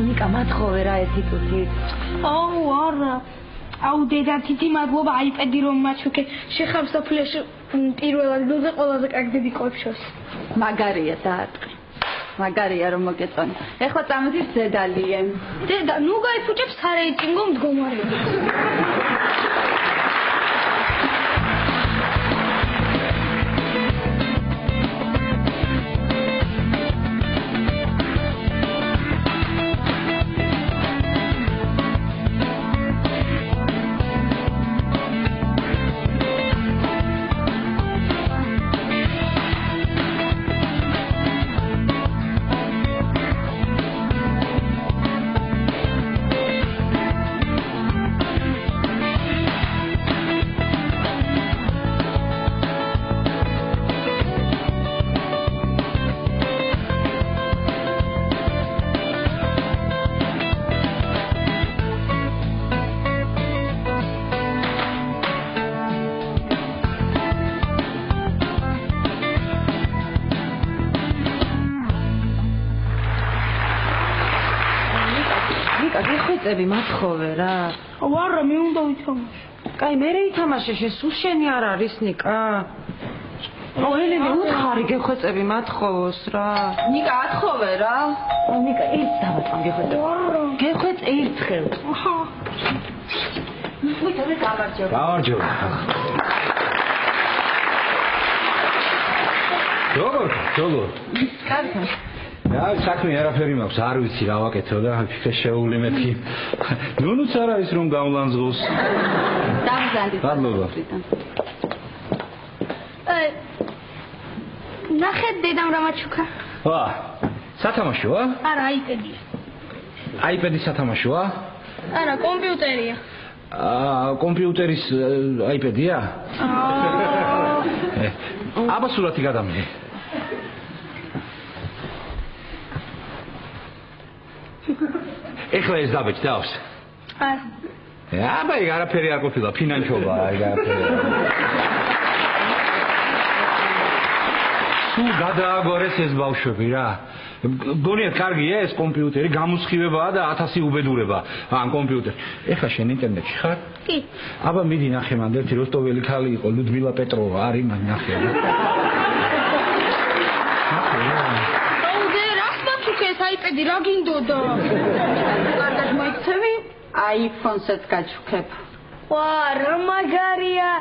ნიკა მათხოვე რა ერთი წუთით. აუ არა. აუ დედა თითი მადლობა აიპედი რომ მაჩუქე. შეხარ საფლეში პირველად დოზე ყველაზე კარგი დედიკოებს შორის. მაგარია დაატყი. მაგარია რომ მოგეწონი. ეხლა წამოდის დედალიე. დედა, ნუ გაიფუჭებს სარეიტინგო მდგომარეობა. გეხვეწები მათხოვე რა. არა, მე უნდა ვითამაშო. კაი, მე ითამაშე, სულ შენი არ არის ნიკა. ელენე უთხარი გეხვეწები მათხოვოს რა. ნიკა ათხოვე რა. ნიკა ერთ დავატყამ გეხვეწები. გეხვეწ ერთხელ. აჰა. მოიწერე გამარჯობა. გამარჯობა. როგორ? კარგი. რა საქმე არაფერი მაქვს, არ ვიცი რა ვაკეთო და ფიქრე შეული მეთქი. ნუნუც არ არის რომ გამლანძღოს. დაგზანდი. მადლობა. ნახე დედამ რა მაჩუქა. ვა, სათამაშოა? არა, აიპედია. აიპედი სათამაშოა? არა, კომპიუტერია. კომპიუტერის აიპედია? აბა სურათი გადამიღე. ეხლა ეს დაბეჭ დავს. არა. აბა ეგ არაფერი არ ყოფილა, ფინანსობა ეგ არაფერი. სულ გადააგორეს ეს ბავშვები რა. გონიათ კარგია ეს კომპიუტერი, გამოსხივებაა და 1000 უბედურება ან კომპიუტერი. ეხლა შენ ინტერნეტში ხარ? კი. აბა მიდი ნახე მანდ ერთი როსტოველი ქალი იყო, ლუდმილა პეტროვა, არის მან ნახე. აიპედი რა გინდოდა? კარგად მოიქცევი? iPhone-საც გაჩუქებ. ვა, რა მაგარია.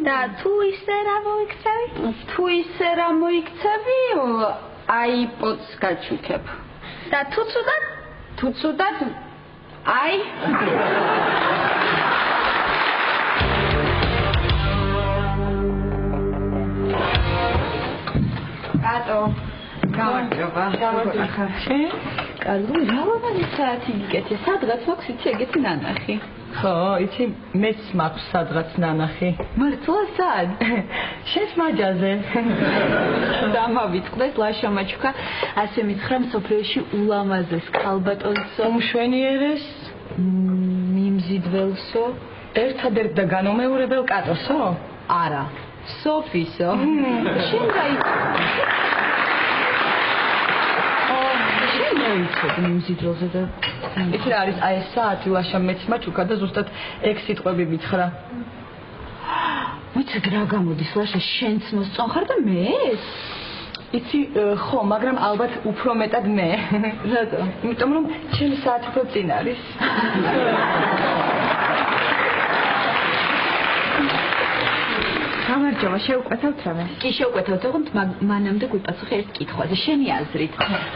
და თუ ისე რა მოიქცევი? თუ ისე რა მოიქცევი? iPod-ს გაჩუქებ. და თუ ცუდად? თუ ცუდად? აი. კატო. გამარჯობა. ხარში? კარგი, რა ვამანი საათი გიკეთე? სადღაც მაქვს იცი ეგეთი ნანახი. ხო, იცი მეც მაქვს სადღაც ნანახი. მართლა სად? შენს მაჯაზე. დამავიწყდეს ლაშა მაჩუკა, ასე მითხრა მსოფლიოში ულამაზეს ქალბატონსო. უმშვენიერეს, მიმზიდველსო, ერთადერთ და განუმეორებელ კატოსო? არა, სოფისო. შენ ვიცოდი მიმზიდველზე და იცი რა არის აი ეს საათი ლაშა მეც მაჩუკა და ზუსტად 6 სიტყვები მითხრა. ვიცი რა გამოდის ლაშა შენც მოსწონხარ და მეც? იცი ხო, მაგრამ ალბათ უფრო მეტად მე. რატო? იმიტომ რომ ჩემი საათი უფრო წინ არის. გამარჯობა, შევკვეთავთ რამე? კი, შევკვეთავთ, თუმცა მანამდე გვიპასუხე ერთ კითხვაზე. შენი აზრით,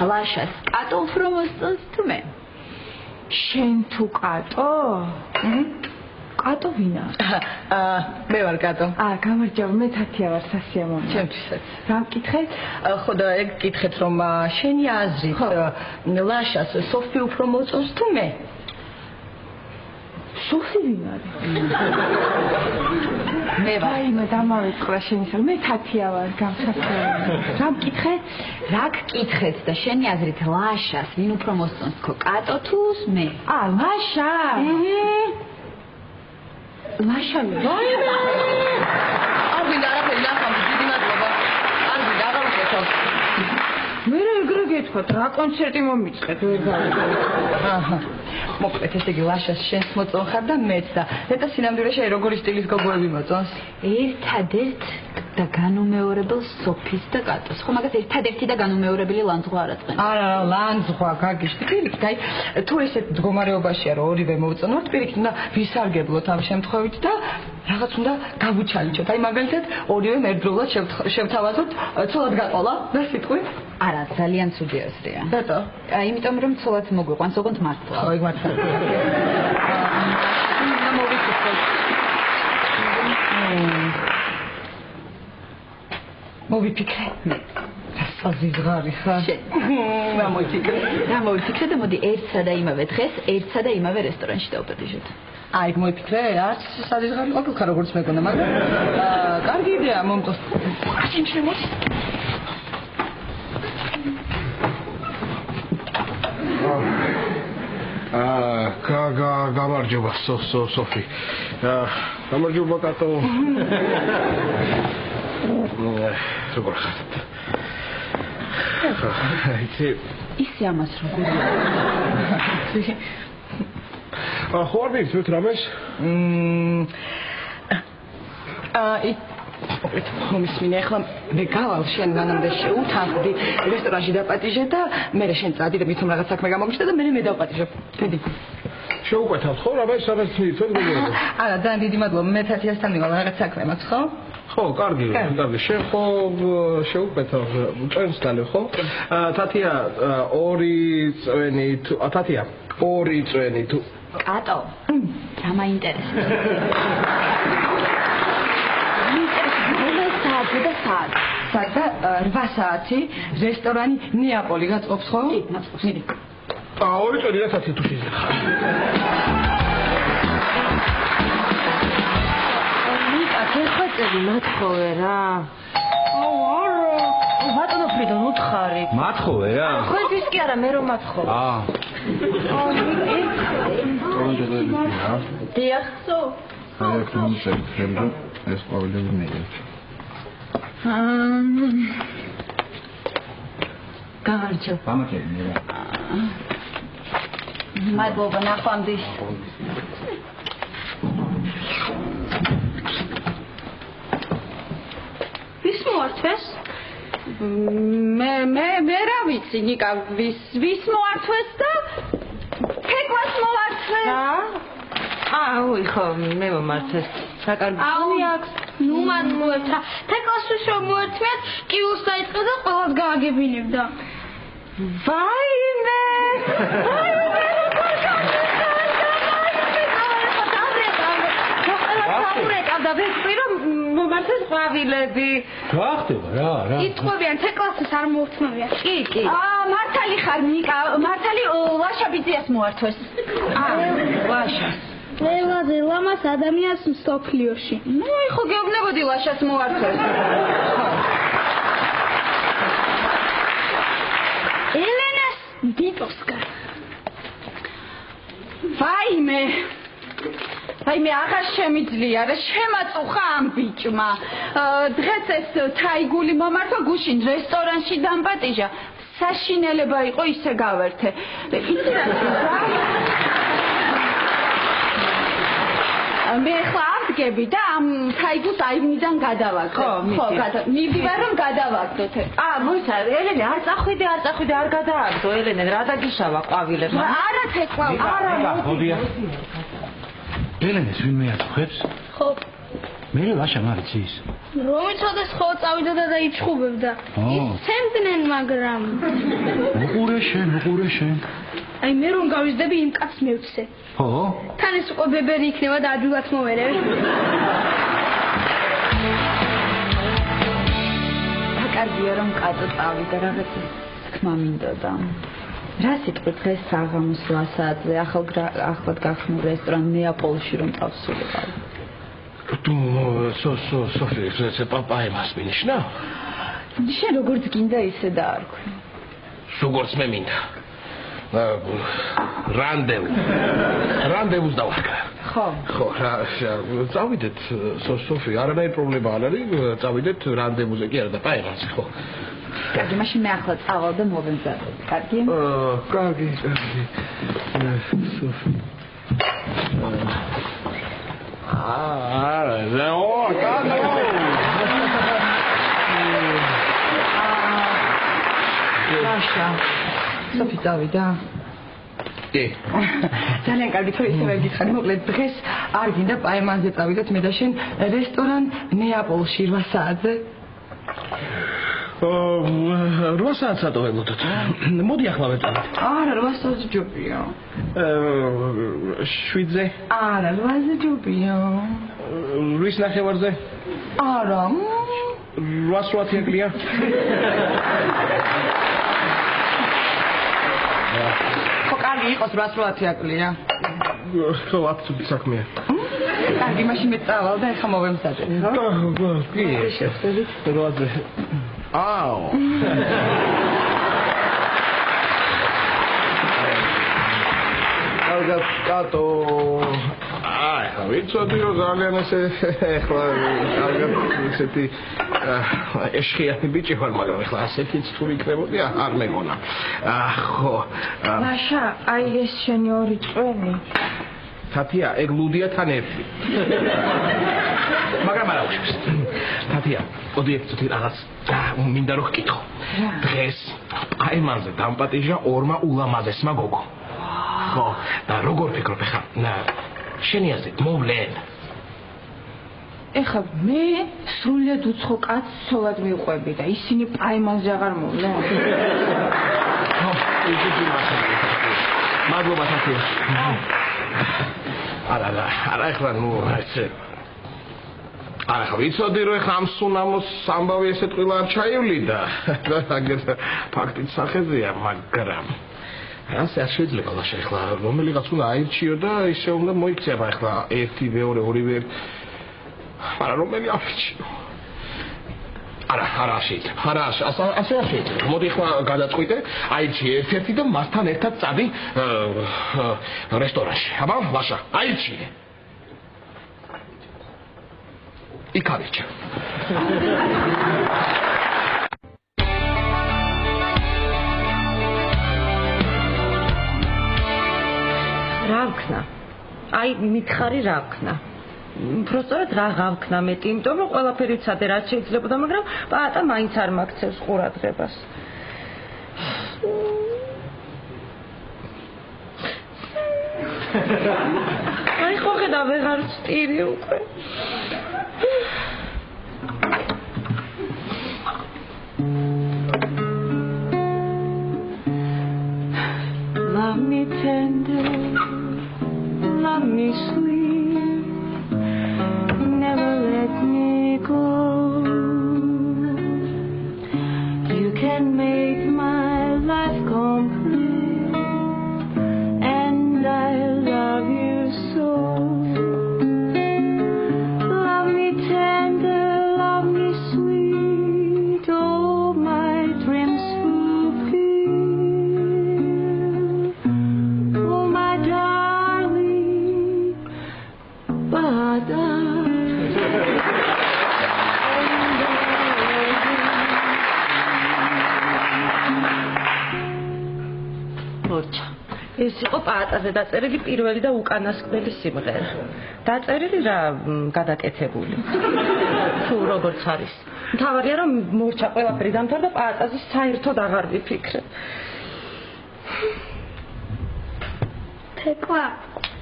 ლაშას კატო უფრო მოსწონს თუ მე? შენ თუ კატო? კატო ვინა? მე ვარ კატო. გამარჯობა, მე თათია ვარ სასიამოვნო. ჩემთვისაც. რა მკითხეთ? ხო და ეგ გკითხეთ რომ შენი აზრით, ლაშას სოფი უფრო მოსწონს თუ მე? სოფი ვინ არის? მე ვარ. აი, მე დამავიწყდა შენის. მე თათია ვარ, გამსახურებული. რა მკითხეთ? რა გკითხეთ და შენი აზრით ლაშას ვინ უფრო მოსწონს, კატო თუ მე? ლაშა. ლაშა მე. არ ვინ არაფერი ნახავ, დიდი მადლობა. არ ვინ აღარ ვკეთავ. მე ეგრე გეთქვათ, რა კონცერტი მომიწყეთ, ვერ გავიგე. მოკლედ ესე იგი ლაშას შენს მოწონ ხარ და მეც და ნეტა სინამდვილეში როგორი სტილის გოგოები მოწონს? ერთადერთ და განუმეორებელ სოფის და კატოს. ხო მაგას ერთადერთი და განუმეორებელი ლანძღვა არ აწყენ. არა, ლანძღვა გაგიშტი. პირიქით, აი თუ ესეთ მდგომარეობაშია რომ ორივე მოვწონოთ, პირიქით უნდა ვისარგებლოთ ამ შემთხვევით და რაღაც უნდა გავუჩალიჩოთ. აი მაგალითად ორივე მერდროულად შევთავაზოთ, ცოლად გაყოლა და სიტყვით არა, ძალიან ცუდი აზრია. რატო? იმიტომ რომ ცოლად მოგვიყვანს, ოღონდ მართლა. ხო, ეგ მართლა. მოვიფიქრე. სასაზღარი ხარ. მოვიფიქრე და მოდი ერთსა და იმავე დღეს, ერთსა და იმავე რესტორანში დავპატიჟოთ. აი, მოვიფიქრე, არც საზღარი ყოფილიყარ როგორც მეკონა, მაგრამ კარგი იდეა მომწონს. აღიმჩნე მოდი. გამარჯობა სოფი. გამარჯობა კატო. როგორ ხართ? ისე ამას როგორ? ხო არ მიგწევთ რამეს? მომისმინე, ახლა მე გავალ შენ მანამდე შეუთანხმდი რესტორანში დაპატიჟე და მე შენ წადი და მithom რაღაც საქმე გამოგიჩნდა და მე დავპატიჟებ. დიდი. შეუკვეთავთ ხო რამეს სადაც მიწევთ გოგოები? არა, ძალიან დიდი მადლობა. მე თათიასთან მივალ რაღაც საქმე მაქვს, ხო? ხო, კარგი. შენ ხო შეუკვეთავ ჭენს დალე, ხო? თათია 2 წვენი თუ თათია 2 წვენი თუ კატო. რა მაინტერესებს? საათი 8 საათი რესტორანი ნეაპოლი გაწყობს ხო? კი, მაწყობს. მიდი. 2 წელი და საათი თუ შეიძლება. ნიკა, გეხვეწები მათხოვე რა. არა. ბატონო ფრიდონ უთხარი. მათხოვე რა. ხოების კი არა, მე რომ მათხოვე. დიახ. აი, კონცერტ შემდგომ ეს ყოველდღე მეია. გამარჯობა. გამარჯობა. მადლობა ნახვამდის. ვის მოართვეს? მე რა ვიცი, ნიკა, ვის მოართვეს და თეკლას მოართვეს? აუ, ხო, მე მომართეს. საკარგო აქვს. ნუ მადლობთ. თეკლას რომ მოერთმეთ, კიუს დაიწყე და ყველას გააგებინებდა. ვაიმე! და ვეცი რომ მომართეს ყვავილები. რა ხდება რა? იტყვებიან თეკლასს არ მოუთმევიან. კი. მართალი ხარ ნიკა, მართალი ლაშაბიძიას მოართვეს. ლაშას. ყველაზე ლამას ადამიანს მსოფლიოში. ნუ ხო გეუბნებოდი ლაშას მოართვეს. ელენას დიტოსკა. ვაიმე აღარ შემიძლია რა შემაწუხა ამ ბიჭმა. დღეს ეს თაიგული მომართვა გუშინ რესტორანში დამპატიჟა. საშინელება იყო ისე გავერთე. იცი რა? მე ხლა ავდგები და ამ თაიგულს აივნიდან გადავაგდო. ხო, მივდივარ რომ გადავაგდოთ. მოიცა, ელენე არ წახვიდე, არ გადააგდო, ელენე, რა დაგიშავა ყვავილებმა? არა თეკლა, არა. მოდია. ელენეს ვინმე აწუხებს? ხო. მე ლაშა მარიცის. რომიცოდეს ხო წავიდა და დაიჩხუბებდა. იცემდნენ, მაგრამ უყურე შენ. აი მე რომ გავიზდები იმ კაცს მევცე. ხო? თან ეს უკვე ბებერი იქნება და ადვილად მოვერე. კარგია რომ კატო წავიდა რაღაც თქმა მინდოდა. რა სიტყვით დღეს საღამოს 8 საათზე ახლად გახსნილ რესტორან ნეაპოლში რომ წავსულიყავ. თუ სოფი, ეს პაპაი მას მინიშნა? შენ როგორც გინდა ისე დაარქვი. როგორც მე მინდა. რანდევუს დავახკრა. ხო, რა, წავიდეთ სოფი, არანაირი პრობლემა არ არის, წავიდეთ რანდევუზე, კი არა და პაერანს, ხო. კარგი, მაშინ მე ახლა წავალ და მოვემზადებ. კარგი? კარგი. Masha. Sofie წავიდა? კი. ძალიან კარგი, თუ ისე ვერ გითხარი, მოკლედ დღეს არ გინდა პაემანზე წავიდეთ მე და შენ რესტორან ნეაპოლში 8 საათზე. 8 საათს ატოვებოდოთ. მოდი ახლა ვეწავით. არა, 8 საათზე ჯობია. 7-ზე? არა, 8-ზე ჯობია. 8 ნახევარზე? არა. 8 ეკლია? ხო, კარგი იყოს 8 ეკლია. ხო, აბსოლუტურად საქმეა. კარგი, მაშინ მე წავალ და ახლა მოვემზადებ. კი. შევხვდებით 8-ზე. აუ. კარგად, კატო. ახლა ვიცოდი რომ ძალიან ესე ახლა კარგად ესეთი ეშხიანი ბიჭი ვარ, მაგრამ ახლა ასეთიც თუ იქნებოდი არ მეგონა. ხო. Masha, აი ეს შენი ორი წვენი. თათია, ეგ ლუდია თან ერთი. მაგრამ არა უშვებს. თათია, მოდი ცოტა რაღაც მინდა რომ გკითხო. დღეს აიმანზე დამპატიჟა ორმა ულამაზესმა გოგო. ხო, და როგორ ფიქრობ ხა? შენი აზრით მოვლენ? ეხლა მე სრულიად უცხო კაცს ცოლად მივყვები და ისინი პაემანზე აღარ მოვლენ. ხო, იგი გიმართება. მადლობა თათია. არა, ეხლა ნუ ესე არა ხო ვიცოდი რომ ეხლა ამ სუნამოს ამბავი ესე ტყილა არ ჩაივლიდა და აგერ ფაქტით სახეზეა მაგრამ ასე არ შეიძლება ლაშა ეხლა რომელიღაც უნდა აირჩიო და ისე უნდა მოიქცია ეხლა 1 2 2 არა რომელი აირჩიო არა შეიძლება არა ასე არ შეიძლება მოდი ეხლა გადაწყვიტე აირჩიე ერთ-ერთი და მასთან ერთად წადი რესტორანში აბა ლაშა აირჩიე იქარიჩა რა ვქნა? აი მითხარი რა ვქნა? Просто რა გავქნა მეტი, იმიტომ რომ ყველაფერი ცადე რაც შეიძლებოდა, მაგრამ პაატა მაინც არ მაქცევს ყურადღებას. აი ხო ხედა ვეღარ ვწტირი უკვე. Love me tender, love me sweet, never let me go. You can make my life complete, and I love you so. Love me tender, love me sweet, all my dreams fulfill. Oh my darling, Bada. ეს იყო პაატაზე დაწერილი პირველი და უკანასკნელი სიმღერა. დაწერილი რა გადაკეთებული. თუ როგორც არის. მთავარია რომ მორჩა ყველაფერი დამთავრდა პაატაზე საერთოდ აღარ ვიფიქრე. თეკვა,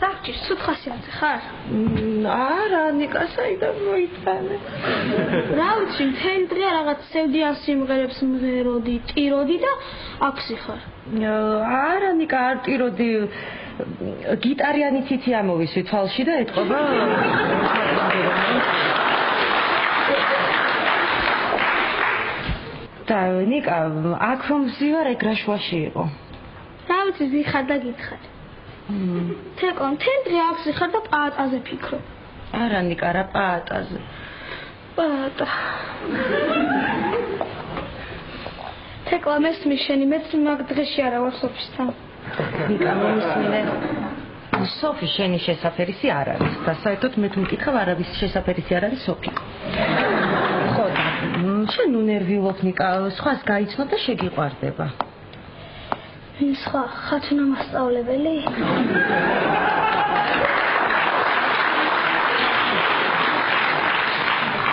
საჭირს ცუდ ხასიათზე ხარ? არა, ნიკა საიდან მოიტანე. რა ვიცი, მთელი დღე რაღაც სევდიან სიმღერებს მღეროდი, ტიროდი და აქსი ხარ. არა, ნიკა არ ტიროდი. გიტარიანი თითი ამოვისვი თვალში და ეთყობა. და ნიკა, აქ რომ ვზივარ ეგ რა შუაში იყო. რა ვიცი, ზიხარ და გითხარ. თეკო, მთელი დღე აქსი ხარ და პაატაზე ფიქრობ. არა, ნიკა, რა პაატაზე. პაატა. თეკო, მესმის შენი, მეც მაგ დღეში არა ვარ სოფისთან. ნიკა, მომისმინე. სოფი შენი შესაფერისი არ არის და საერთოდ მე თუ მკითხავ არავის შესაფერისი არ არის სოფი. ხო, შენ უნერვიულობ ნიკა, სხვას გაიცნო და შეგიყვარდება. ის ხათუნა მასწავლებელი?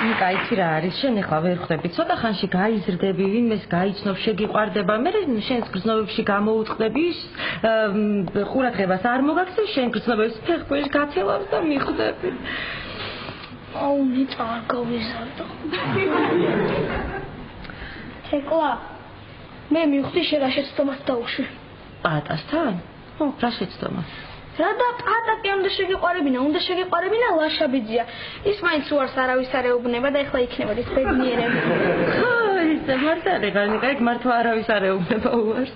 ნიკა, იცი რა არის, შენ ახლა ვერ ხვდები, ცოტა ხანში გაიზრდები, ვინმეს გაიცნობ, შეგიყვარდება, მე შენს გრძნობებში გამოუწყდები, ყურადღებას არ მოგაქცევ, შენ გრძნობებს ფეხბურთში გაცელავს და მიხვდები. აუ, ნიჭა არ გავიზარდო. თეკლა, მე მივხვდი შენ რა შეცდომას დაუშვი. პატასთან? რა შეცდომა? რა და პატაკი უნდა შეგიყვარებინა ლაშაბიძია. ის მაინც უარს არავის არ ეუბნება და ეხლა იქნება ის ბედნიერები. ხო, ის მართალი განიკა, იქ მართლა არავის არ ეუბნება უარს.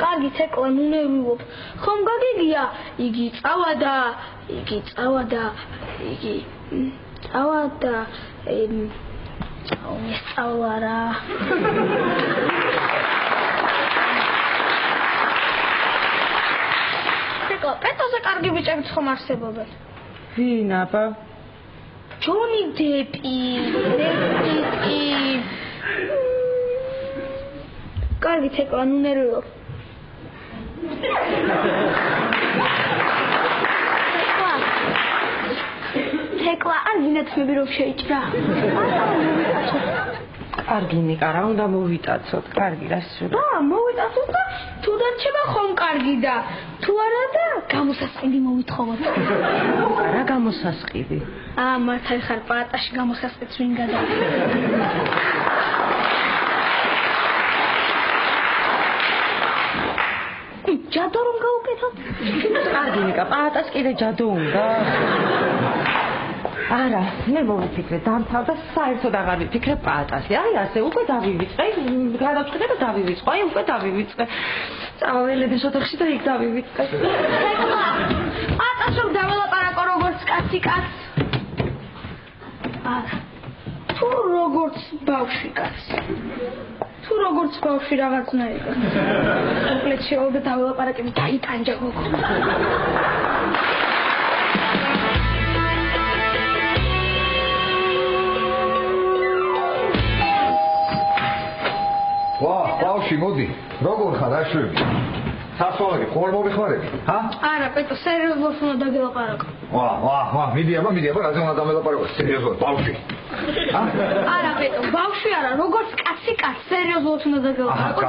კარგი თეკლა, ნუნერულობ. ხომ გაგიგია? იგი წავადა, სწავლა რა. პეტოზე კარგი ბიჭებიც ხომ არსებობენ? ვინ აბა? ჯონი დეპი. კარგი თეკლა, ნუნერულობ. თეკლა, არ გინაცმები რომ შეიჭრა? კარგი ნიკა, რა უნდა მოვიტაცოთ? კარგი, რა შევა? მოვიტაცოთ და თუ დარჩება ხომ კარგი და თუ არა და გამოსასყიდი მოვითხოვოთ. რა გამოსასყიდი? მართალი ხარ, პატაში გამოსასყიდს ვინ გადა? ჯადო რომ გავუკეთოთ? კარგი ნიკა, პატას კიდე ჯადო უნდა? არა, მე მოვიფიქრე, დამთავრდა საერთოდ აღარ ვიფიქრე პატასი. აი ასე უკვე დავივიწყე, გადავჭრე და დავივიწყე, აი უკვე დავივიწყე. წავალელები ოთახში და იქ დავივიწყე. პატას რომ დაველაპარაკო როგორც კაცი კაცს. არა. თუ როგორც ბავშვი კაცს. თუ როგორც ბავშვი რაღაცნაირი კაცს. კომპლექს შევალდა დაველაპარაკები და იტანჯა გოგო. ბავშვი, მოდი, როგორ ხარ, აშვები? სასწავლელი, ხოლმე მომიხმარები, ჰა? არა, პეტო, სერიოზულად უნდა დაგელაპარაკო. მიდი აბა, რაზე უნდა დამელაპარაკო, სერიოზულად, ბავშვი. არა, პეტო, ბავშვი არა, როგორც კაცი კაცს, სერიოზულად უნდა დაგელაპარაკო.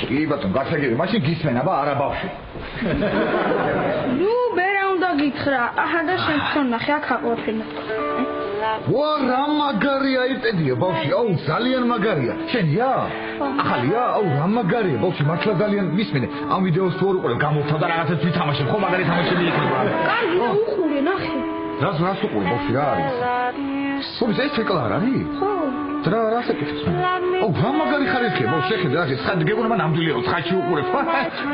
კი ბატონო, გასაგები, მაშინ გისმენ აბა, არა ბავშვი. ნუ, მე რა უნდა გითხრა, აჰა და შენ თვითონ ნახე, აქ აყვაფინა. რა მაგარია იპედია ბავშვი, აუ ძალიან მაგარია. შენია? ახალია? აუ რა მაგარია ბავშვი, მართლა ძალიან მისმენე. ამ ვიდეოს თუ არ უყურებ, გამოვთავ და რაღაცას ვითამაშებ, ხო მაგარი თამაშები იქნება. კარგი და უყურე, ნახე. რას უყურე ბავშვი, რა არის? ხო, ეს თეკლა არ არის? ხო. რა საკითხს? აუ რა მაგარი ხარისხია, ბავშვი, შეხედე რა ეს ხან გეგონება ნამდვილია, ცხადში უყურებ.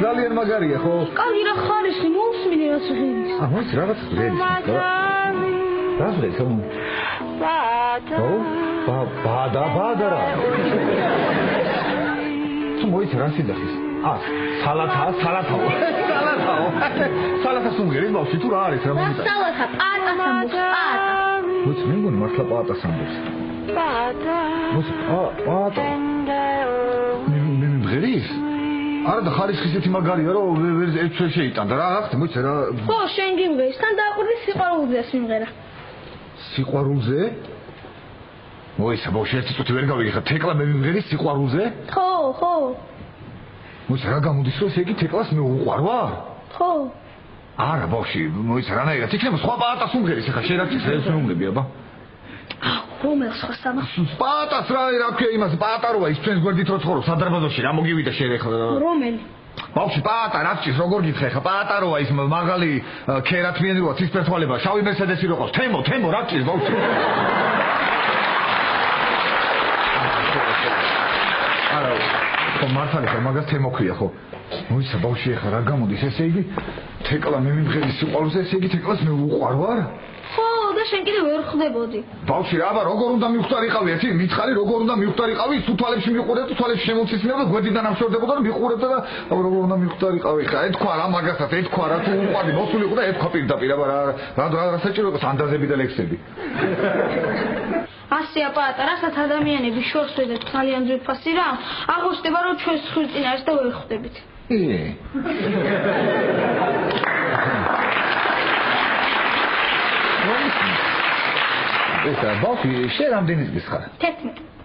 ძალიან მაგარია, ხო? კარგი რა ხარისხი, მოусმინე რაც ღერის. მოიც რაღაც ღერის. რა ღერის? ბადა რა. თუ მოიც რა სიდახის? სალათაა. სალათას უნგერი ბავშვი თუ რა არის რა მომიტა? სალათა, პატა. მოიც მე მგონი მართლა პატას ამბობს. პატა. მე მღერის? არა და ხარისხი ისეთი მაგარია რომ ვერ ეცვე შეიტანდა რა ხარ მოიც რა. ხო, შენ გიმღერის, თან დააყურდი სიყვარულზე სიმღერა. სიყვარულზე? მოიცა ბავშვი ერთი წუთი ვერ გავიგე, თეკლა მე მიმღერის სიყვარულზე? ხო. მოიცა რა გამოდის რომ ესე იგი თეკლას მე უყვარვარ? ხო. არა ბავშვი, მოიცა რანაირად იქნება სხვა პატას უმღერის, ახლა შენ რა წეს უმღები აბა? რომელ სხვა სამა? პატას რა ქვია იმას, პატაროა ის ჩვენს გვერდით რო ცხოვრობს სადარბაზოში, რა მოგივიდა შენ ახლა? რომელი? ბავშვი პატა რა წის როგორ გითხე ხა პატაროა ის მაღალი ქერათმიანი როა ცისფერთვალება შავი მერსედესი რო ყავს თემო რა წის ბავშვი არა ხო მართალი ხა მაგას თემო ქვია ხო მოიცა ბავშვი ხა რა გამოდის ესე იგი თეკლა მე მიმღერის სიყვარულზე ესე იგი თეკლას მე უყვარვარ ხო და შენ კიდე ვერ ხვდებოდი ბავშვი რა აბა როგორ უნდა მივხვდარიყავი ერთი მითხარი როგორ უნდა მივხვდარიყავი თუ თვალებში მიყურებ თუ თვალებში შემოცისმენა და გვერდიდან ამშორდებოდა და მიყურებდა და როგორ უნდა მივხვდარიყავი ხა ეთქვა რა მაგასაც ეთქვა რა თუ უყვარდი მოსულიყო და ეთქვა პირდაპირ აბა რა საჭირო იყოს ანდაზები და ლექსები ასია პატარა, რასაც ადამიანები შორს ვედეთ ძალიან ძვირფასი რა, აღმოჩნდება რომ ჩვენ სხილწინარს და ვერ ხვდებით. ესა ბავშვი, შენ რამდენი წლის ხარ?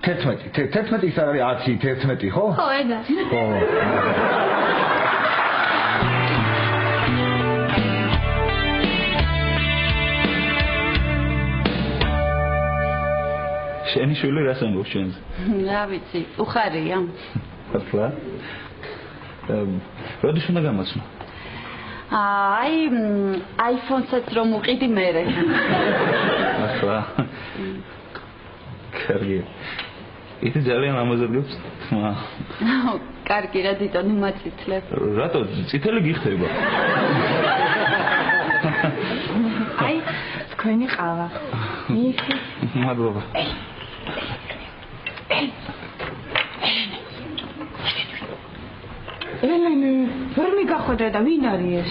11. 11 ის არის 10, 11, ხო? ხო, ეგა. ხო. შენი შვილი რას ამბობს შენზე? რა ვიცი, უხარია. ხლა? როდის უნდა გამოცნო? აი, iPhone-საც რომ უყიდი მერე. ახლა. კარგი. ის ძალიან ამაზრდებს. კარგი რა დიტონი მაწითლებ. რატო წითელი გიხდება? აი, თქვენი ყავა. მიხი. მადლობა. ელენე, ვერ მიგახვედრა და ვინ არის ეს?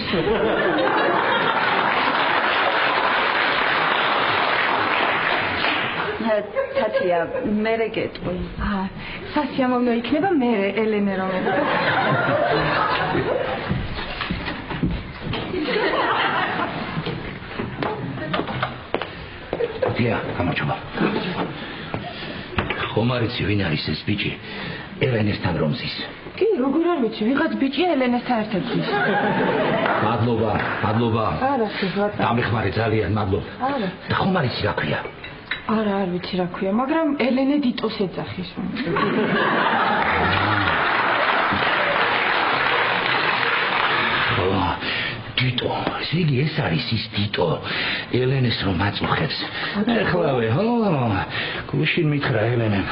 თათია, მერე გეტყვი. სასიამოვნო იქნება მე ელენე რომ დია, გამოჩობა. ხომ არიცი ვინ არის ეს ბიჭი? ელენესთან რომ ზის. კი, როგორ არ ვიცი, ვიღაც ბიჭია ელენესთან ერთად ზის. მადლობა. არა, სულ. დამეხმარე ძალიან, მადლობა. არა. და ხომ არიცი რა ქვია? არა, არ ვიცი რა ქვია, მაგრამ ელენე დიტოს ეძახის. დიტო, ზიგი ეს არის ის დიტო. ელენეს რომ აწუხებს. ეხლავე, ხო? გუშინ მითხრა ელენემ.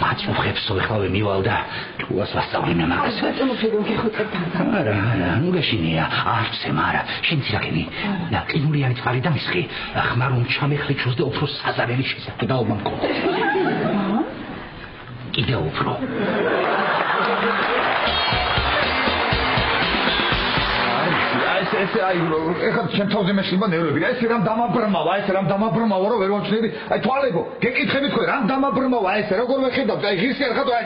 აწუხებს, ეხლავე მივალ და თუას ვასწავლინე მაგას. ბატონო, ფეგო გიხოცებთან. არა, ნუ გაშინია. არცემ არა. შენ ცირაკენი. და ყინულიანი წყალი დამისხი. ხმარում ჩამეხლიჩოს და უფრო საზარელი შესაძლებლობა მქონდა. კიდე უფრო. ეს აი ეხლა ჩემ თავზე მეშლება ნერვები. ეს რამ დამაბრმავა, რომ ვერ ვამჩნევი. აი თვალებო, გეკითხები თქვენ რამ დამაბრმავა ეს, როგორ ვეხედავთ? აი ღირსი არ ხატო, აი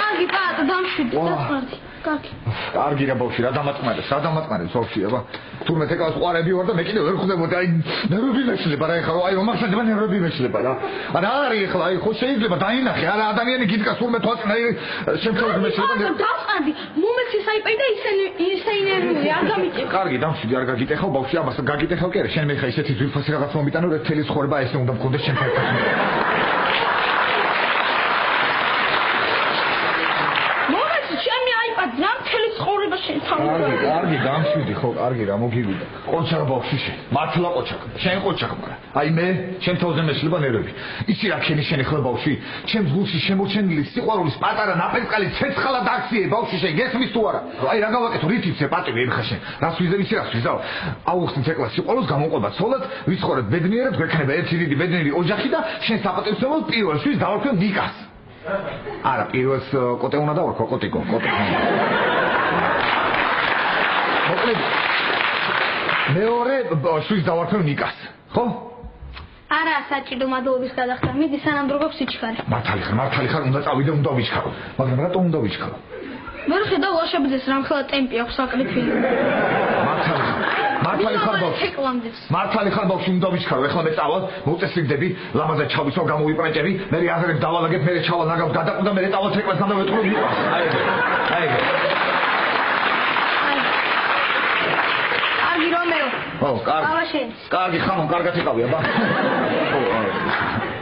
კარგი, პატა, დამშვიდი, დასმარდი. კარგი რა ბავშვი, რა დამატყმარებს ბავშვი, აბა. თურმე ეკავს ყარები ვარ და მე კიდე ვერ ხვდებოდი, აი ნერვები მეშლება რა ეხლა, აი რომ ახსენდება ნერვები მეშლება რა. არა არის ეხლა, აი ხო შეიძლება დაინახე, არა ადამიანი გიდგას თურმე თვალწინ, აი შემთხვევით მეშლება. დავწყდი, მომეცი საიპერი და ისე ნერვები, არ გამიწევ. კარგი, დამშვიდი, არ გაგიტეხავ ბავშვი, აბა გაგიტეხავ კი არა, შენ მე ხა ისეთი ძვირფასი რაღაც მომიტანო, რომ თელი ცხოვრება ესე უნდა მქონდეს შენ ფერთან. კარგი, დამშვიდი ხო, კარგი რა მოგივიდა. ყოჩა ბავშვი შენ. მართლა ყოჩა. შენ ყოჩა მაგრამ. აი მე, შენ თავზე მეშლება ნერვები. იცი რა ქენი შენ ახლა ბავშვი? ჩემ გულში შემოჩენილი სიყვარულის პატარა ნაპერწკალი ცეცხლად აქციე ბავშვი შენ გესმის თუ არა? აი რა გავაკეთო, რით იცე პატივი ეხა შენ. რას ვიზე იცი რას ვიზავ? აუხსნით ეკლა სიყვარულს გამოყვება ცოლად, ვიცხოვრეთ ბედნიერად, გვექნება ერთი დიდი ბედნიერი ოჯახი და შენ საპატივცემლოდ პირველშვილს დავარქვენ ნიკას. არა, პირველს კოტე უნდა დავარქვა, კოტიკო. მეორე შვილს დავარქვენ ნიკას, ხო? არა, საჭირო მადლობის გადახდა. მიდი სანამ დროგობს სიჩქარე. მართალი ხარ, უნდა წავიდე, უნდა ვიჩქარო. მაგრამ რატო უნდა ვიჩქარო? ვერ ხედავ ლაშებდეს რამხელა ტემპი აქვს საკრიფილი. მართალი ხარ ბავშვი, უნდა ვიჩქარო. ეხლა მე წავალ, მოვწესრიგდები, ლამაზად ჩავისვავ, გამოვიპრანჭები, მე აზრებს დავალაგებ, მე ჩავალ ნაგავს გადაყვა და მე წავალ ცეკვასთან და ვეთქრო მიყვას. აი ეგ. კარგი რომეო. ო, კარგი ხამო, კარგად იყავი, აბა.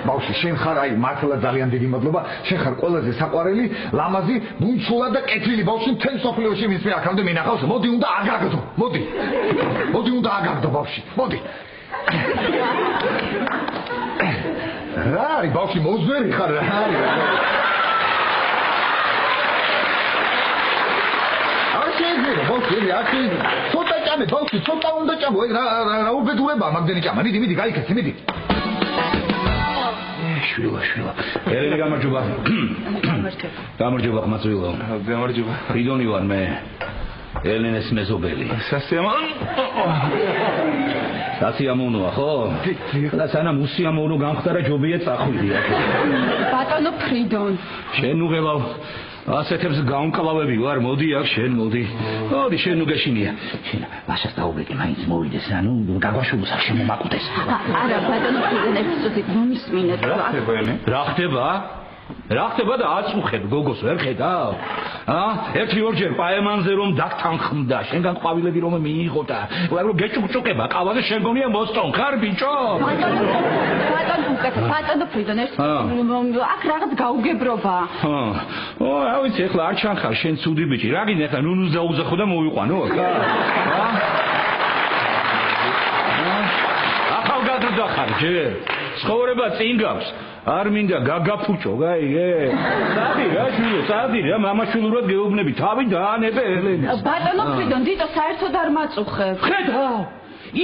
ბავშვი, შენ ხარ აი მართლა ძალიან დიდი მადლობა. შენ ხარ ყველაზე საყვარელი, ლამაზი, ბუნჩულა და კეთილი ბავშვი თელ სოფლიოში მის მე აქამდე მინახავს. მოდი უნდა აგაგდო. მოდი უნდა აგაგდო ბავშვი. მოდი. რა არის ბავშვი, მოძვერი ხარ რა არის? ბავშვი, აკი ცოტა ჭამე, ბავშვი, ცოტა უნდა ჭამო, რა უბედურებაა მაგდენი ჭამა. მიდი, გაიქეცი, მიდი. შვილა. ელენე გამარჯობა. გამარჯობა, ხმაწვილო. გამარჯობა. ვიდონი ვარ მე? ელენეს მეზობელი. სასიამოვნოა, ხო? და სანამ უსიამოვნო გამხდარა ჯობია წახვიდია. ბატონო ფრიდონ. შენ უღელავ ასეთებს გამკლავები ვარ, მოდი აქ შენ მოდი. მოდი შენ უგეშინია. შენ მაშას დაუბრეკე მაინც მოვიდეს, ანუ გაგვაშულოს აქ შემომაკუთეს. არა ბატონო ფრიდონ ერთ წუთით მომისმინეთ. რა ხდება? რა ხდება და აწუხებ გოგოს ვერ ხედავ? ერთი ორჯერ პაემანზე რომ დაგთანხმდა, შენგან ყვავილები რომ მიიღო და რომ გეჭუკჭუკება ყავაზე შენ გონია მოსწონ ხარ ბიჭო? ბატონო ფრიდონ ერთ აქ რაღაც გაუგებრობა. რა ვიცი, ეხლა არ ჩანხარ შენ ცუდი ბიჭი. რა გინდა ეხლა ნუნუს დაუძახო და მოვიყვანო ხა? ახალგაზრდა ხარ ჯერ. ცხოვრება წინ გაქვს. არ მინდა გაგაფუჭო, გაიგე? წადი რა შვილო, წადი რა, მამაშვილურად გეუბნები, თავი დაანებე ელენეს. ბატონო ფრიდონ, დიტო საერთოდ არ მაწუხებ. ხედავ,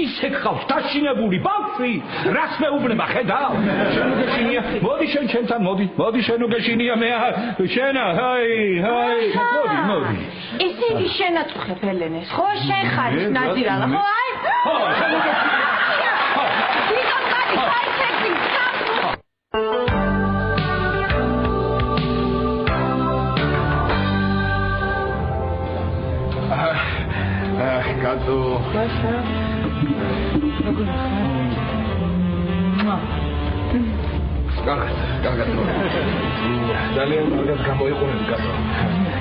ისე გყავს დაშინებული ბავშვი, რას მეუბნება, ხედავ? შენ უგეშინია, მოდი შენ ჩემთან, მოდი შენ უგეშინია მე, შენა, ჰაი, მოდი. ესე იგი შენ აწუხებ ელენეს, ხო? შენ ხარ ნადირალა, ხო? აი. ხო, შენ უგეშინია. დიტო წადი, საერთოდ კატო. კარგად. ძალიან კარგად გამოიყურეთ კატო.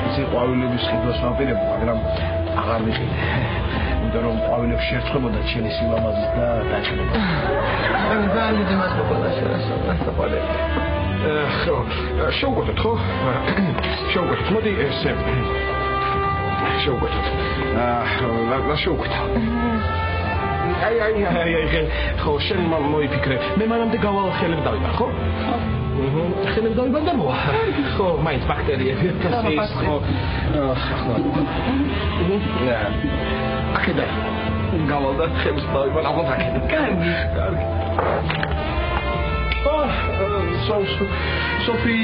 ისე ყვავილების ხიდვას ვაპირებ, მაგრამ აღარ მიყიდე. იმიტომ რომ ყვავილებს შერწყებოდა ჩემი სიმამაზით და დაჭრება. ძალიან დიდი მადლობა შევასწავლე. ხო, შევგვეთოთ ხო? შევგვეთოთ. მოდი ესე. შევგვეთოთ. რა შევგვეთა? აი, ხო, შენ მოიფიქრე. მე მანამდე გავალ ხელებ დავიბარ, ხო? ხელებ დავიბარ და მოვა. ხო, მაინც ბაქტერიები ეს ხო. აქედა. გავალ და ხელებს დავიბარ, აღარ აქედა. კარგი. სოფი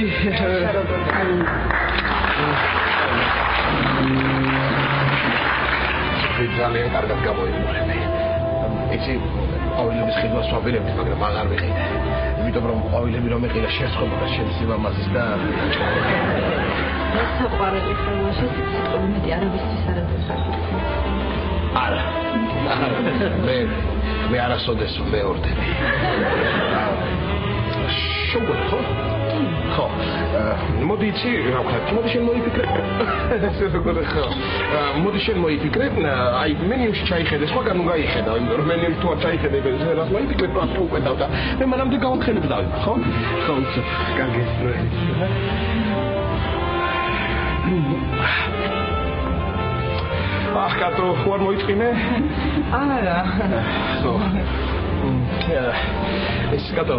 ძალიან კარგად გამოიყურები. იცი, ყვავილების ხიდვას ვაპირებდი, მაგრამ აღარ ვიყიდე. იმიტომ რომ ყვავილები რომ ეყილა შერწყებოდა შენი სიმამაზის და საყვარელი ხელმაში სიტყვები მეტი არავისთვის არ აწესებს. არა. მე არასოდეს მეორდები. შევგვეთ ხო? ხო. მოდი იცი, რა ვქნათ, მოდი შენ მოიფიქრე. ხო. მოდი შენ მოიფიქრე, აი მენიუში ჩაიხედე, სხვაგან უნდა გაიხედა, იმიტომ რომ მენიუში თუ არ ჩაიხედე, რა მოიფიქრე, პრაქტიკულად უყვედავ და მე მანამდე გავხელებ დავიბარ, ხო? ხო, კარგი. ах, კატო, ხوار მოიწინე? არა. ხო. ეს კატო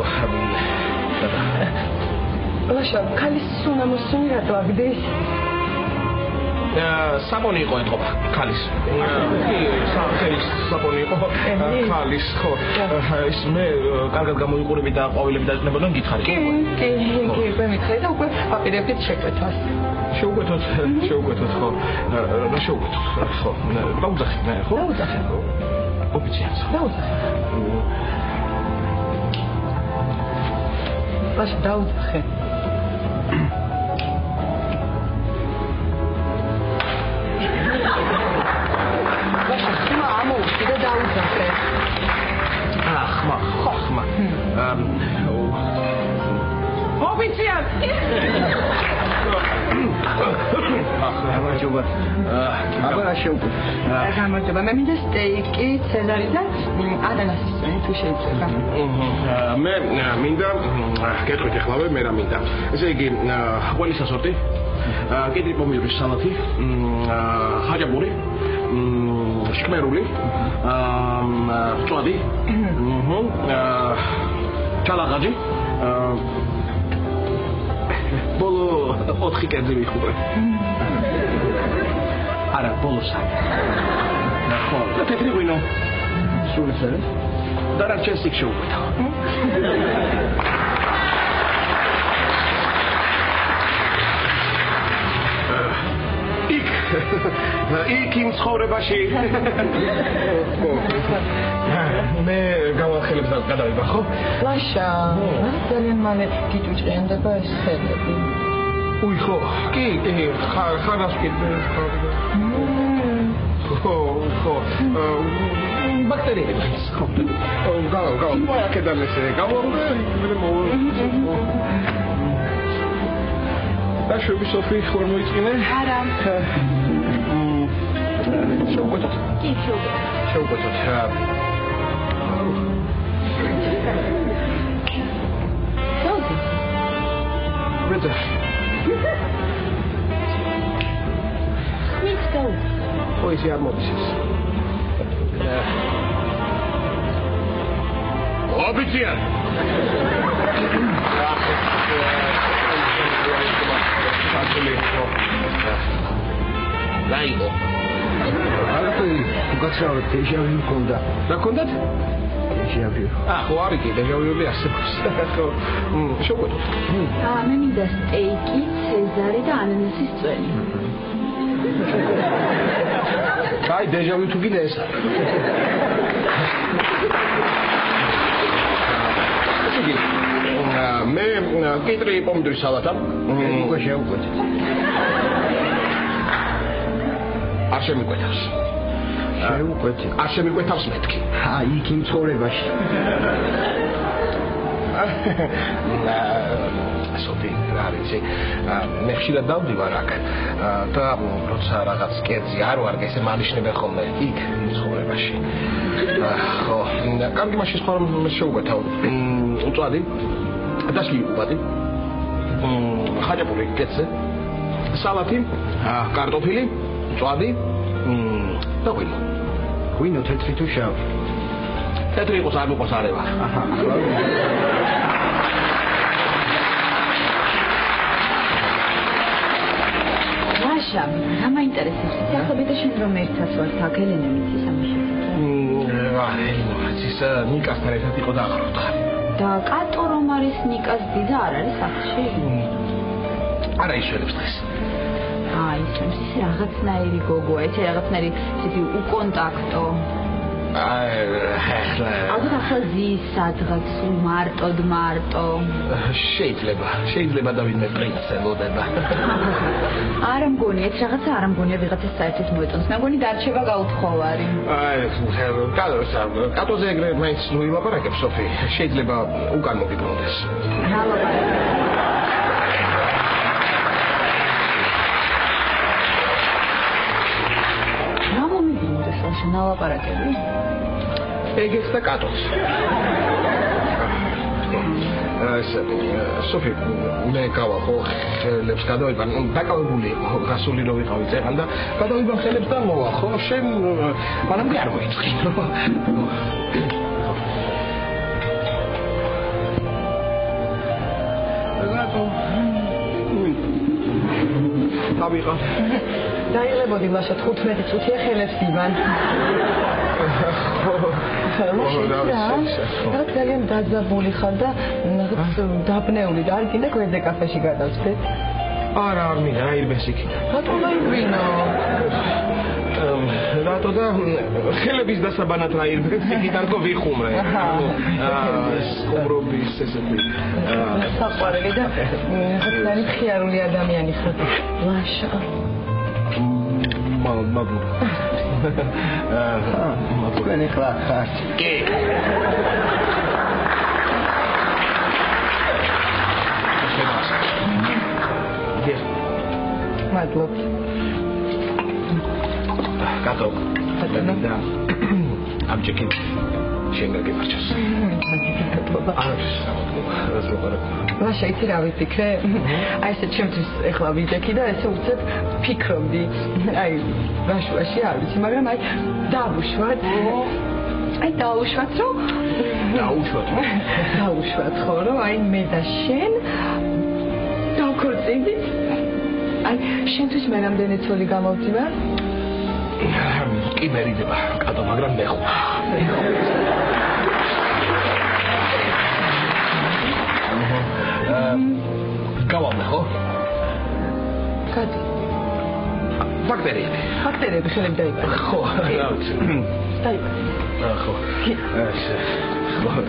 ლაშა, ქალის სუნამოსუნი რატო აგდეს? საბონი იყო ეთყობა, ქალის. სახელის საბონი იყო, ქალის, ხო. ის მე კარგად გამოიყურები და ყვავილები დაჭნებოდა, გითხარი. კი, მე მითხარი და უკვე აპირებდით შეკვეთას. შევკვეთოთ, ხო. რა შევკვეთოთ, ხო. დაუძახე მე, ხო? დაუძახე. ოფიციალს. დაუძახე. ლაშა, დაუძახე. დაუძახე. ხმა. ოფიციალ. გამარჯობა. აბა შევკვეთ. გამარჯობა. მე მინდა სტეიკი, ცეზარი და ანანასის თუ შეიძლება. მე მინდა გეტყვით ახლავე, მე რა მინდა. ესე იგი, ყველი სასორტი, კედრი პომიდორის სალათი, ხაჭაპური, შკმერული, ჭვადი, ჩალაღაჯი, ბოლო 4 კერძი ვიხურე. არა, ბოლო 3. ხო, და თეთრი ღვინო. სულ ეს არის? და რა ჩესიკ შევკვეთა. იქ იმ ცხოვრებაში. მე გავახელებ და გადავიდა ხო? ლაშა, ძალიან მალე გიჭუჭიანდება ეს ხელები. უი ხო, კი, ხარას კი. ხო. ბაქტერიები ის ხო. გავა. აქედან ესე გავარდე, მე მოვა. და შევი სოფი ხوار მოიწინე? არა. შევკვეთოთ. კი, შევკვეთოთ. Bitte. Nicht so. Wo ist die Atmosphäre? Offizier! Laigo. Arătăi, cu cățeaua, deja viu conda. Da condat? Deja viu. ხო არის კი deja viu-ი არსებობს. ხო. შევკვეთოთ. მე მინდა სტეიკი, ცეზარი და ანანასის წვენი. კაი, deja viu თუ კიდე ეს. იგი მე კიტრი პომიდორის სალატა. უკვე შევკვეთეთ. არ შემიკვეთავს. შევკვეთეთ. არ შემიკვეთავს მეთქი. იქ იმ ცხოვრებაში. სოფი, რა არის? მე ხშირად დავდივარ აქ და როცა რაღაც კერძი არ ვარგე, ესე მანიშნებენ ხოლმე იქ იმ ცხოვრებაში. ხო, კარგი მაშინ სხვა რომ შევკვეთავ. უწვადი. დასლი უპატი. ხაჭაპური კეცე. სალატი, კარტოფილი, უწვადი. და ღვინო. ღვინო თეთრი თუ შავი? თეთრი იყოს არ მოყავს არევა. აჰა. ლაშა, რა მაინტერესებს? ახლა შენ რომ ერთად ვარ, აქ ელენე მიცის ამის შესახებ. ის ნიკასთან ერთად იყო დაახლოებით. და კატო რომ არის ნიკას დიდა არ არის სახლში? არა ისველებს დღეს. ისმის ის რაღაცნაირი გოგოა, ეს რაღაცნაირი ისეთი უკონტაქტო. ალბათ ახლა ზის სადღაც მარტო. შეიძლება და ვინმე პრინცე ლოდება. არა მგონია, ეს რაღაცა არ მგონია ვიღაცას საერთოდ მოეწონს. მე მგონი დარჩება გაუთხოვარი. კატოზე ეგრე მაინც ვილაპარაკებს სოფი. შეიძლება უკან მოგიბრუნდეს. ნალაპარაკები? ეგეც და კატოს. სოფი, მე გავახო ხელებს გადავიბან, დაკავებული იყო გასული რო ვიყავი წეღან და გადავიბან ხელებს და მოვახო, შენ მანამდე არ მოიწყი. რატო? დავიღო. დაიღებოდი ლაშა 15 წუთია ხელებს იბან. რა ძალიან დაძაბული ხარ და დაბნეული და არ გინდა გვერდე კაფეში გადავწდეთ? არა, არ მინდა, აირბეს იქიდან. რატო დაიგვინო? რატო და ხელების დასაბანად აირბეს იქიდან თქო ვიხუმრე. სკუმრობის ესეთი. საყვარელი და ძალიან ხიარული ადამიანი ხარ. ლაშა. მაგურ. მაგურ ნექლა ხარ. კი. მადლობა. კატო. და ამჭიქი შენ გაგიმარჯოს. ლაშა, იცი რა ვიფიქრე? აი ესე ჩემთვის ეხლა ვიჯექი და ესე უცებ ფიქრობდი. აი, ვაშუაში არ ვიცი, მაგრამ აი დავუშვათ. აი დავუშვათ, რომ დავუშვათ ხო, რომ აი მე და შენ დავქორწინდით. აი, შენთვის მე რამდენი ცოლი გამოვდივარ? კი მერიდება, კატო, მაგრამ მე ხო. გავალე ხო? კატო. ბაქტერიები. ბაქტერიები ხელები დაიბადა. ხო, რა ვიცი. დაიბადა. ხო. ესე. ხო.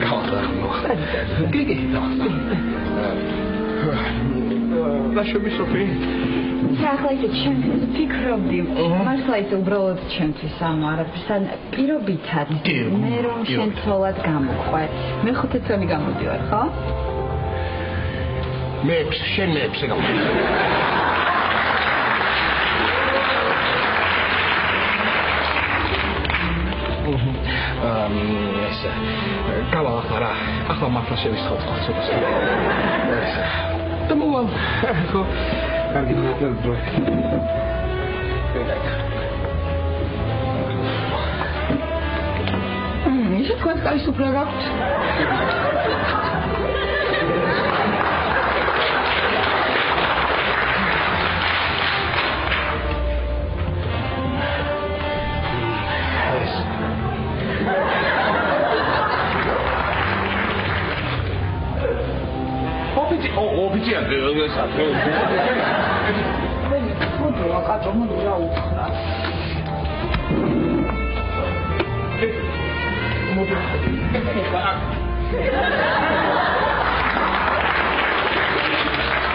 გავახსენო. კი. ლაშობი სოფი. ახლა ისე ჩემთვის ფიქრობდი, მართლა ისე უბრალოდ ჩემთვის ამ არაფერს ან პირობითად მე რომ შენ ცოლად გამოყვე. მე 5 წელი გამოდივარ, ხო? მე შენ მე გამოდივარ. ესე. გავახარა. ახლა მართლა შევისხოთ ხოცებას. ესე. დამოვალ. ხო. კარგი დრო. ისე თქვენ კაი სუფრა გაქვთ? ოფიცია გესაძრო. ხოდო კატო მოდი რა უთხრა.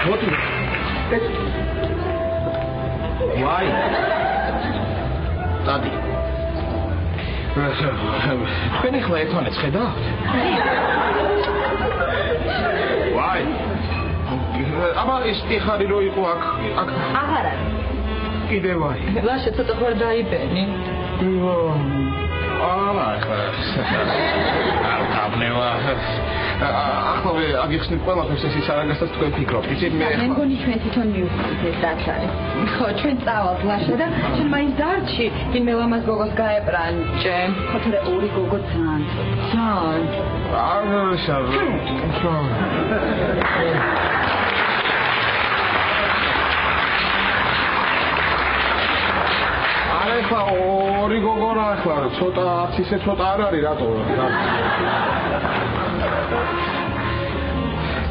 მოდი. ვაი. დადი. თქვენ ახლა ერთმანეთს ხედავთ? ვაი. აბა ის ტიხარი რო იყო აქ. აღარ არის. კიდე ვაი. ლაშა ცოტა ხარ დაიბენი. არა ახლა. აბნევა. ახლა აგიხსნით ყველაფერს ეს არაგასაც თქვენ ფიქრობთ. იცი მე მე მგონი ჩვენ თვითონ მივხვდით ეს დაცარი. ხო, ჩვენ წავალთ ლაშა და ჩვენ მაინც დარჩი იმ მელამას გოგოს გაეპრანჭე. ხო, თორე ორი გოგო ძალიან. არა შავ. ახლა ორი გოგონა ახლა ცოტა ისე ცოტა არ არის რატო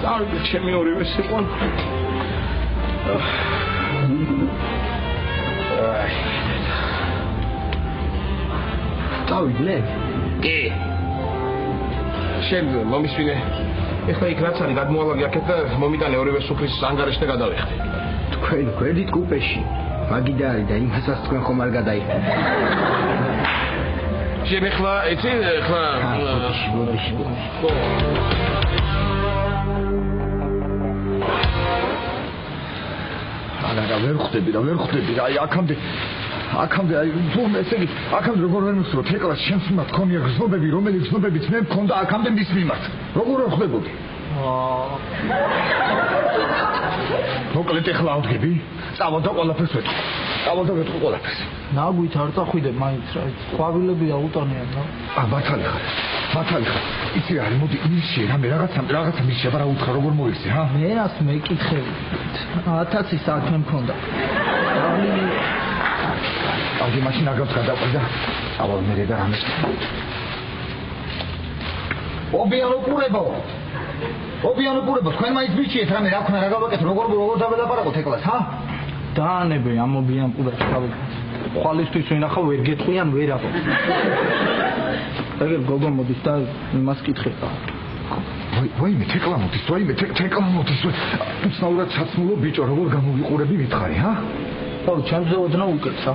დავიდე ჩემი ორივე სიყვარული დავიდე კი შენ მომისვინე ეხლა იქ რაც არის გადმოვალაგე აქეთ და მომიტანე ორივე სუფრის ანგარიშზე გადავიხდი თქვენ გვერდით კუპეში მაგიდა არის და იმასაც თქვენ ხომ არ გადაიხდით. შენ ახლა იცი ახლა ბოდიში. არა ვერ ხვდები რა აი აქამდე აი თუმ ესე იგი აქამდე როგორ ვერ მისვრო თეკლას შენს უნდა თქონია გზნობები რომელიც გზნობებიც მე მქონდა აქამდე მის მიმართ როგორ ხვდებოდი მოკლედ ახლა ავდგები წავალ და ყველაფერს ვეთქვი ყველაფერს ნაგვით არ წახვიდე მაინც რა ყვავილები და უტანიან რა ბათალი ხარ იცი რა მოდი ისე რამე რაღაცა მისება რა უთხრა როგორ მოიხსე ჰა მერას მეკითხები 1000 საქმე მქონდა აგი მაშინ აგავს გადაყვიდა წავალ მე და რამეს ობიანო პურებო თქვენ მაინც მიჩიეთ რამე რა ქნა რა გავაკეთო როგორ დაველაპარაკოთ ეკლას ჰა დაანებე ამ ობიან პურებს ხვალისთვის ვინახავ ვერ გეტყვიან ვერაფ ეგ გოგო მოდის და იმას კითხება ვაიმე თეკლა მოდის უცნაურად საცმულო ბიჭო როგორ გამოვიყურები მითხარი ჰა ხო ჩემზე ოდნავ უკეცა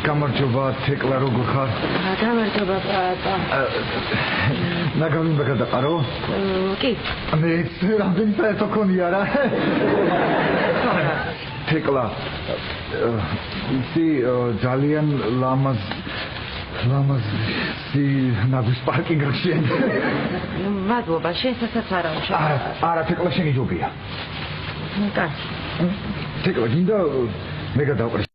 გამარჯობა თეკლა როგორ ხარ გამარჯობა პატა ნაგავი გადაყარო კი მე რამდენი საერთო ქონია რა თეკლა ისი ძალიან ლამაზი ნაგვის პარკინგში მადლობა შესაც არა არა თეკლა შენი ჯობია კარგი თეკლა გინდა მე გადავყრი